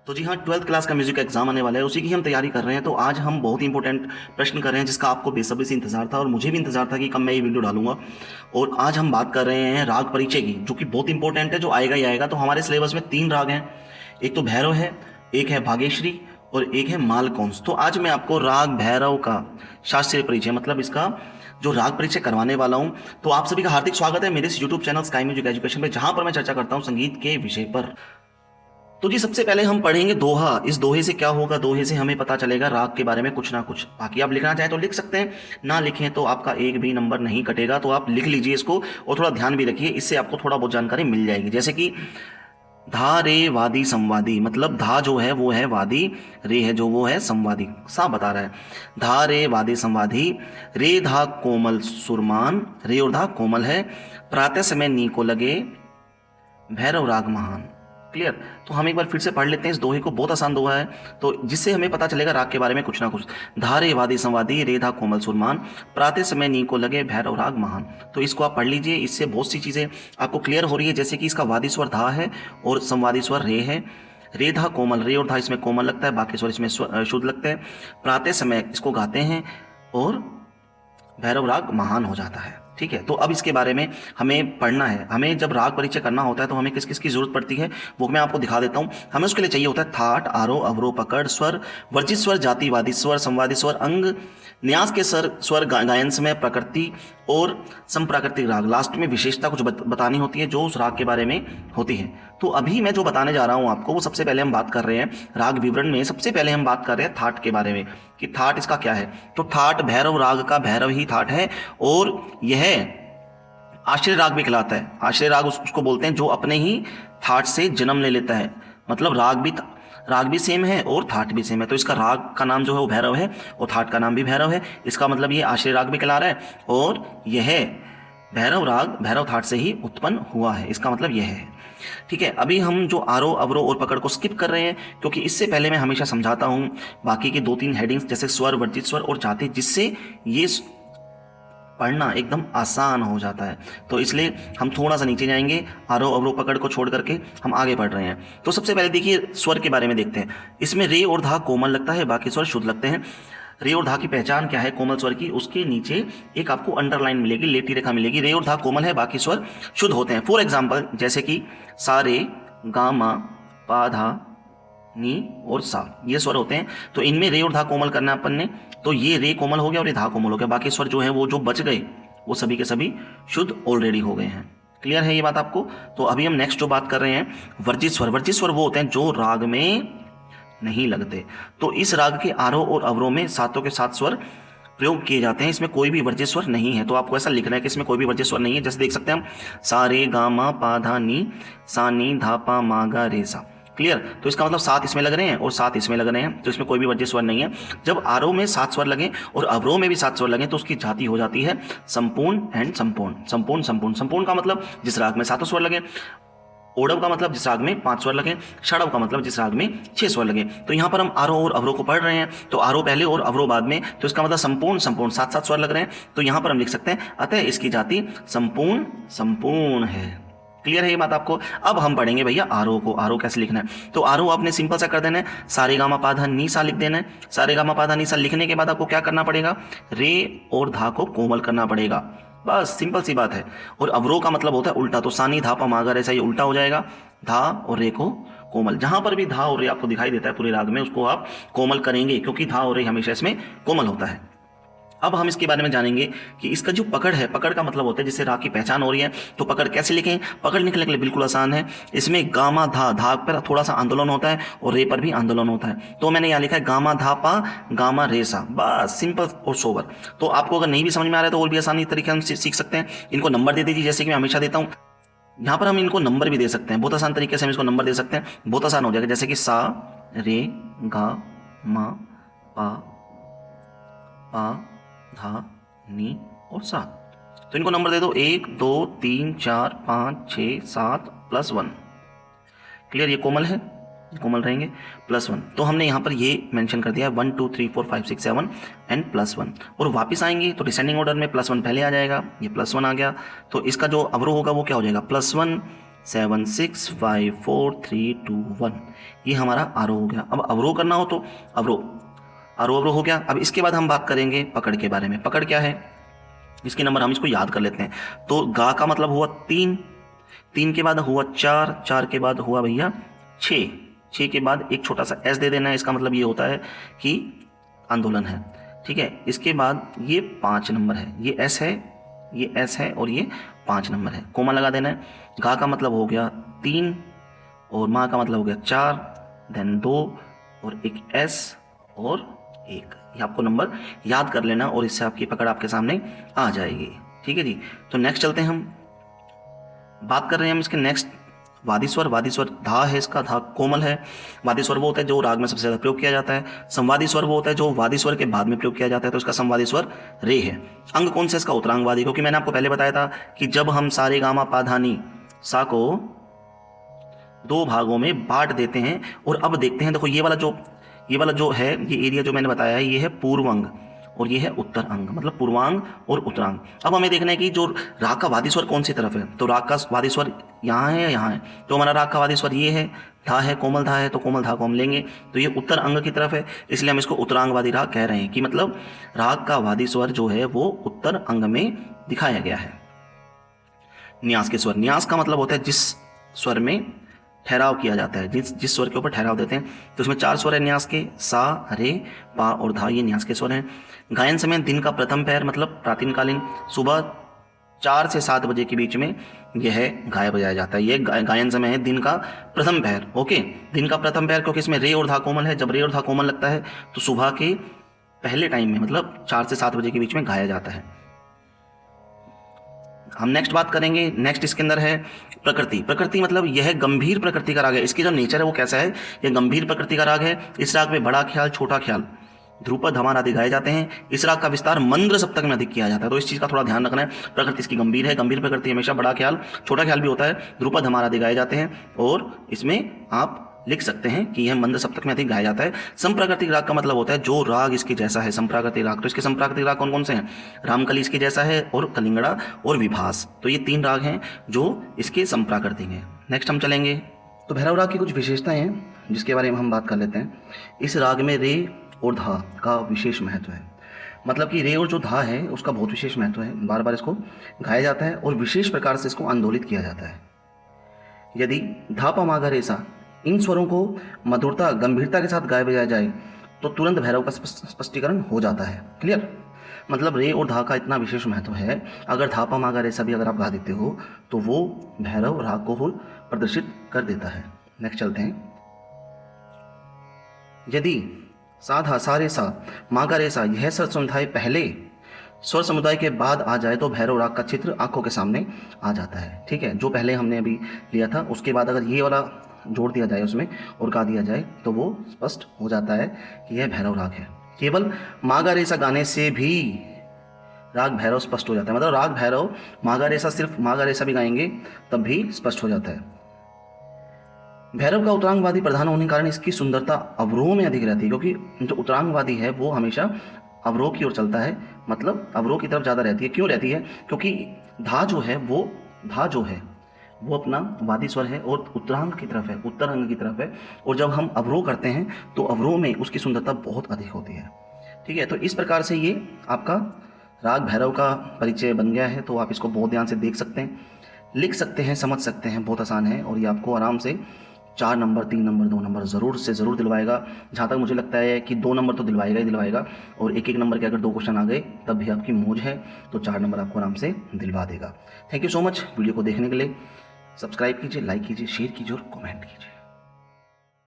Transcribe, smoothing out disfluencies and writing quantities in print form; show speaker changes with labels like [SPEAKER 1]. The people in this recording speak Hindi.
[SPEAKER 1] तो जी हाँ, 12th क्लास का म्यूजिक का एग्जाम आने वाला है, उसी की हम तैयारी कर रहे हैं। तो आज हम बहुत ही इंपॉर्टेंट प्रश्न कर रहे हैं जिसका आपको बेसब्री से इंतजार था और मुझे भी इंतजार था कि कब मैं ये वीडियो डालूंगा। और आज हम बात कर रहे हैं राग परिचय की, जो कि बहुत इंपॉर्टेंट है, जो आएगा ही आएगा। तो हमारे सिलेबस में 3 राग हैं, एक तो भैरव है, एक है भागेश्वरी और एक है मालकौंस। तो आज मैं आपको राग भैरव का शास्त्रीय परिचय, मतलब इसका जो राग परिचय करवाने वाला हूं। तो आप सभी का हार्दिक स्वागत है मेरे इस YouTube channel sky music education पे, जहां पर मैं चर्चा करता हूं संगीत के विषय पर। तो जी सबसे पहले हम पढ़ेंगे दोहा। इस दोहे से क्या होगा, दोहे से हमें पता चलेगा राग के बारे में कुछ ना कुछ। बाकी आप लिखना चाहें तो लिख सकते हैं, ना लिखें तो आपका एक भी नंबर नहीं कटेगा। तो आप लिख लीजिए इसको और थोड़ा ध्यान भी रखिए, इससे आपको थोड़ा बहुत जानकारी मिल जाएगी। जैसे कि धा रे वादी संवादी, मतलब धा जो है वो है वादी, रे है जो वो है संवादी। सा बता रहा है धा रे वादी संवादी, रे धा कोमल सुरमान, रे और धा कोमल है, प्रातः समय नी को लगे, भैरव राग महान। क्लियर। तो हम एक बार फिर से पढ़ लेते हैं इस दोहे को, बहुत आसान दोहा है, तो जिससे हमें पता चलेगा राग के बारे में कुछ ना कुछ। धारे वादी संवादी, रेधा कोमल सुरमान, प्रातः समय नी को लगे, भैरव राग महान। तो इसको आप पढ़ लीजिए, इससे बहुत सी चीज़ें आपको क्लियर हो रही है। जैसे कि इसका वादी स्वर धा है और संवादी स्वर रे है। रे धा कोमल, रे और धा इसमें कोमल लगता है, बाकी स्वर इसमें शुद्ध लगते हैं। प्रातः समय इसको गाते हैं और भैरव राग महान हो जाता है। ठीक है, तो अब इसके बारे में हमें पढ़ना है। हमें जब राग परिचय करना होता है तो हमें किस किस की जरूरत पड़ती है वो मैं आपको दिखा देता हूं। हमें उसके लिए चाहिए होता है थाट, आरोह, अवरोह, पकड़, स्वर, वर्जित स्वर, जातिवादी स्वर, संवादी स्वर, अंग, न्यास के स्वर गायन समय, प्रकृति और संप्राकृतिक राग। लास्ट में विशेषता कुछ बतानी होती है जो उस राग के बारे में होती है। तो अभी मैं जो बताने जा रहा हूं आपको, वो सबसे पहले हम बात कर रहे हैं राग विवरण में। सबसे पहले हम बात कर रहे हैं थाट के बारे में कि थाट इसका क्या है। तो थाट भैरव राग का भैरव ही थाट है और यह आश्रय राग भी कहलाता है। आश्रय राग उसको बोलते हैं जो अपने ही थाट से जन्म ले लेता है, मतलब राग भी सेम है और थाट भी सेम है। तो इसका राग का नाम जो है वो भैरव है और थाट का नाम भी भैरव है। इसका मतलब ये आश्रय राग भी कहला रहा है और यह भैरव राग भैरव थाट से ही उत्पन्न हुआ है, इसका मतलब यह है। ठीक है, अभी हम जो आरोह, अवरोह और पकड़ को स्किप कर रहे हैं, क्योंकि इससे पहले मैं हमेशा समझाता हूं बाकी के 2-3 हेडिंग्स, जैसे स्वर, वर्जित स्वर और जाति, जिससे ये पढ़ना एकदम आसान हो जाता है। तो इसलिए हम थोड़ा सा नीचे जाएंगे, आरोह अवरोह पकड़ को छोड़ करके हम आगे बढ़ रहे हैं। तो सबसे पहले देखिए स्वर के बारे में देखते हैं। इसमें रे और धा कोमल लगता है, बाकी स्वर शुद्ध लगते हैं। रे और धा की पहचान क्या है कोमल स्वर की, उसके नीचे एक आपको अंडरलाइन मिलेगी, लेटी रेखा मिलेगी। रे और धा कोमल है, बाकी स्वर शुद्ध होते हैं। फॉर एग्जाम्पल जैसे कि सा रे गा मा पा धा नी और सा, ये स्वर होते हैं। तो इनमें रे और धा कोमल करना अपन ने, तो ये रे कोमल हो गया और ये धा कोमल हो गया। बाकी स्वर जो है वो जो बच गए वो सभी के सभी शुद्ध ऑलरेडी हो गए हैं। क्लियर है ये बात आपको। तो अभी हम नेक्स्ट जो बात कर रहे हैं वर्जित स्वर। वर्जित स्वर वो होते हैं जो राग में नहीं लगते। तो इस राग के आरोह और अवरोह में सातों के सात स्वर प्रयोग किए जाते हैं, इसमें कोई भी वर्जित स्वर नहीं है। तो आपको ऐसा लिखना है कि इसमें कोई भी वर्जित स्वर नहीं है। जैसे देख सकते हैं हम सा रे गा मा पा धा नी, सा नी धा पा मा गा रे सा। क्लियर। तो इसका मतलब 7 इसमें लग रहे हैं और 7 इसमें लग रहे हैं, तो इसमें कोई भी वर्जित स्वर नहीं है। जब आरोह में 7 स्वर लगे और अवरोह में भी 7 स्वर लगे तो उसकी जाति हो जाती है संपूर्ण एंड संपूर्ण। संपूर्ण संपूर्ण संपूर्ण का मतलब जिस राग में 7 स्वर लगे, ओडव का मतलब जिस राग में 5 स्वर लगे, षडव का मतलब जिस राग में 6 स्वर लगे। तो यहाँ पर हम आरोह और अवरोह को पढ़ रहे हैं, तो आरोह पहले और अवरोह बाद में, तो इसका मतलब संपूर्ण संपूर्ण 7-7 स्वर लग रहे हैं। तो यहाँ पर हम लिख सकते हैं अतः इसकी जाति संपूर्ण संपूर्ण है। क्लियर है ये बात आपको। अब हम पढ़ेंगे भैया आरोह को। आरोह कैसे लिखना है, तो आरोह आपने सिंपल सा कर देना है, सारे गामा पाधा नी सा लिख देना है। सारे गामा पाधा नी सा लिखने के बाद आपको क्या करना पड़ेगा, रे और धा को कोमल करना पड़ेगा, बस सिंपल सी बात है। और अवरोह का मतलब होता है उल्टा, तो सानी धा पा मागर ऐसा ये उल्टा हो जाएगा, धा और रे को कोमल। जहां पर भी धा और रे आपको दिखाई देता है पूरे राग में, उसको आप कोमल करेंगे, क्योंकि धा और रे हमेशा इसमें कोमल होता है। अब हम इसके बारे में जानेंगे कि इसका जो पकड़ है, पकड़ का मतलब होता है जिससे राग की पहचान हो रही है। तो पकड़ कैसे लिखें, पकड़ लिखने के लिए बिल्कुल आसान है। इसमें गामा धा, धा पर थोड़ा सा आंदोलन होता है और रे पर भी आंदोलन होता है। तो मैंने यहाँ लिखा है गामा धा पा गामा रे सा, बस सिंपल और सोबर। तो आपको अगर नहीं भी समझ में आ रहा है तो और भी आसानी तरीके हम सीख सकते हैं। इनको नंबर दे दीजिए, जैसे कि मैं हमेशा देता हूँ। यहाँ पर हम इनको नंबर भी दे सकते हैं, बहुत आसान तरीके से हम इसको नंबर दे सकते हैं, बहुत आसान हो जाएगा। जैसे कि सा रे गा मा पा पा धा नी और 7। तो इनको नंबर दे दो 1 2 3 4 5 6 7 +1। क्लियर, ये कोमल है, ये कोमल रहेंगे +1। तो हमने यहाँ पर ये मेंशन कर दिया 1 2 3 4 5 6 7 एंड +1। और वापस आएंगे तो डिसेंडिंग ऑर्डर में +1 पहले आ जाएगा, ये +1 आ गया। तो इसका जो अवरोह होगा वो क्या हो जाएगा, +1 7 6 5 4 3 2 1। ये हमारा आरोह हो गया। अब अवरोह करना हो तो अवरोह हो गया। अब इसके बाद हम बात करेंगे पकड़ के बारे में। पकड़ क्या है, इसके नंबर हम इसको याद कर लेते हैं। तो गा का मतलब हुआ 3, 3 के बाद हुआ 4, 4 के बाद हुआ भैया 6, 6 के बाद एक छोटा सा एस दे देना है। इसका मतलब ये होता है कि आंदोलन है, ठीक है। इसके बाद ये 5 नंबर है, ये एस है, ये एस है और ये 5 नंबर है। कोमा लगा देना है। गा का मतलब हो गया 3 और माँ का मतलब हो गया 4, देन 2 और एक एस और 1। ये आपको नंबर याद कर लेना और इससे आपकी पकड़ आपके सामने आ जाएगी, ठीक है जी। तो नेक्स्ट चलते हैं, हम बात कर रहे हैं हम इसके नेक्स्ट वादी स्वर। वादी स्वर धा है, इसका धा कोमल है। वादी स्वर वो होता है जो राग में सबसे ज़्यादा प्रयोग किया जाता है। संवादी स्वर वो होता है जो वादी स्वर के बाद में प्रयोग किया जाता है, तो इसका संवादी स्वर रे है। अंग कौन सा इसका, उत्तरांग वादी, क्योंकि मैंने आपको पहले बताया था कि जब हम सारे गामा पा धा नी सा को 2 भागों में बांट देते हैं। और अब देखते हैं, देखो ये वाला जो है, ये एरिया जो मैंने बताया है, ये है पूर्व अंग और ये है उत्तर अंग, मतलब पूर्वांग और उत्तरांग। अब हमें देखना है कि जो राग का वादी स्वर कौन सी तरफ है। तो राग का वादी स्वर यहाँ है या यहाँ है, तो हमारा राग का वादी स्वर ये है, धा है, कोमल धा है, तो कोमल धा को हम लेंगे, तो ये उत्तर अंग की तरफ है, इसलिए हम इसको उत्तरांग वादी राग कह रहे हैं। कि मतलब राग का वादी स्वर जो है वो उत्तर अंग में दिखाया गया है। न्यास के स्वर, न्यास का मतलब होता है जिस स्वर में ठहराव किया जाता है, जिस स्वर के ऊपर ठहराव देते हैं। तो इसमें 4 स्वर है न्यास के, सा, रे, पा और धा, ये न्यास के स्वर हैं। गायन समय दिन का प्रथम पहर, मतलब प्राचीनकालीन सुबह 4 से 7 बजे के बीच में यह गाय बजाया जाता है। ये गायन समय है दिन का प्रथम पहर। ओके, दिन का प्रथम पहर, क्योंकि इसमें रे और धा कोमल है। जब रे और धा कोमल लगता है तो सुबह के पहले टाइम में, मतलब 4 से 7 बजे के बीच में गाया जाता है। हम नेक्स्ट बात करेंगे, नेक्स्ट इसके अंदर है प्रकृति। प्रकृति मतलब यह गंभीर प्रकृति का राग है। इसकी जो नेचर है वो कैसा है, यह गंभीर प्रकृति का राग है। इस राग में बड़ा ख्याल, छोटा ख्याल, ध्रुपद, धमार आदि गाए जाते हैं। इस राग का विस्तार मंद्र सप्तक में अधिक किया जाता है, तो इस चीज़ का थोड़ा ध्यान रखना है। प्रकृति इसकी गंभीर है, गंभीर प्रकृति हमेशा बड़ा ख्याल, छोटा ख्याल भी होता है, ध्रुपद, धमार आदि गाए जाते हैं। और इसमें आप लिख सकते हैं कि यह मंद्र सप्तक में अधिक गाया जाता है। संप्राकृतिक राग का मतलब होता है जो राग इसके जैसा है, संप्राकृतिक राग। तो इसके संप्राकृतिक राग कौन कौन से हैं, रामकली इसके जैसा है, और कलिंगड़ा और विभास। तो ये 3 राग हैं जो इसके संप्राकृतिक हैं। नेक्स्ट हम चलेंगे, तो भैरव राग की कुछ विशेषताएं हैं जिसके बारे में हम बात कर लेते हैं। इस राग में रे और धा का विशेष महत्व है, मतलब कि रे और जो धा है उसका बहुत विशेष महत्व है। बार बार इसको गाया जाता है और विशेष प्रकार से इसको आंदोलित किया जाता है। यदि धा पा मा गा रे सा इन स्वरों को मधुरता, गंभीरता के साथ गाया बजाया जाए तो तुरंत भैरव का स्पष्टीकरण हो जाता है। क्लियर, मतलब रे और धा का इतना विशेष महत्व है। अगर धा पा मा गा रे सा भी अगर आप गा देते हो तो वो भैरव राग को प्रदर्शित कर देता है। नेक्स्ट चलते हैं, यदि सा धा सा रे सा मा गा रे सा यह स्वर समुदाय पहले स्वर समुदाय के बाद आ जाए तो भैरव राग का चित्र आंखों के सामने आ जाता है। ठीक है, जो पहले हमने अभी लिया था उसके बाद अगर ये वाला जोड़ दिया जाए उसमें और गा दिया जाए तो वो स्पष्ट हो जाता है कि यह भैरव राग है। केवल मा गा रे सा गाने से भी राग भैरव स्पष्ट हो जाता है, मतलब राग भैरव मा गा रे सा, सिर्फ मा गा रे सा भी गाएंगे तब भी स्पष्ट हो जाता है। भैरव का उत्तरांगवादी प्रधान होने के कारण इसकी सुंदरता अवरोह में अधिक रहती है, क्योंकि जो उत्तरांगवादी है वो हमेशा अवरोह की ओर चलता है, मतलब अवरोह की तरफ ज़्यादा रहती है। क्यों रहती है, क्योंकि धा जो है वो अपना वादी स्वर है और उत्तरांग की तरफ है, उत्तर अंग की तरफ है। और जब हम अवरोह करते हैं तो अवरोह में उसकी सुंदरता बहुत अधिक होती है। ठीक है, तो इस प्रकार से ये आपका राग भैरव का परिचय बन गया है। तो आप इसको बहुत ध्यान से देख सकते हैं, लिख सकते हैं, समझ सकते हैं, बहुत आसान है। और ये आपको आराम से 4 नंबर, 3 नंबर, 2 नंबर ज़रूर से ज़रूर दिलवाएगा। जहाँ तक मुझे लगता है कि 2 नंबर तो दिलवाएगा ही दिलवाएगा, और एक नंबर के अगर 2 क्वेश्चन आ गए तब भी आपकी मौज है, तो 4 नंबर आपको आराम से दिलवा देगा। Thank you so much video को देखने के लिए। सब्सक्राइब कीजिए, लाइक कीजिए, शेयर कीजिए और कमेंट कीजिए।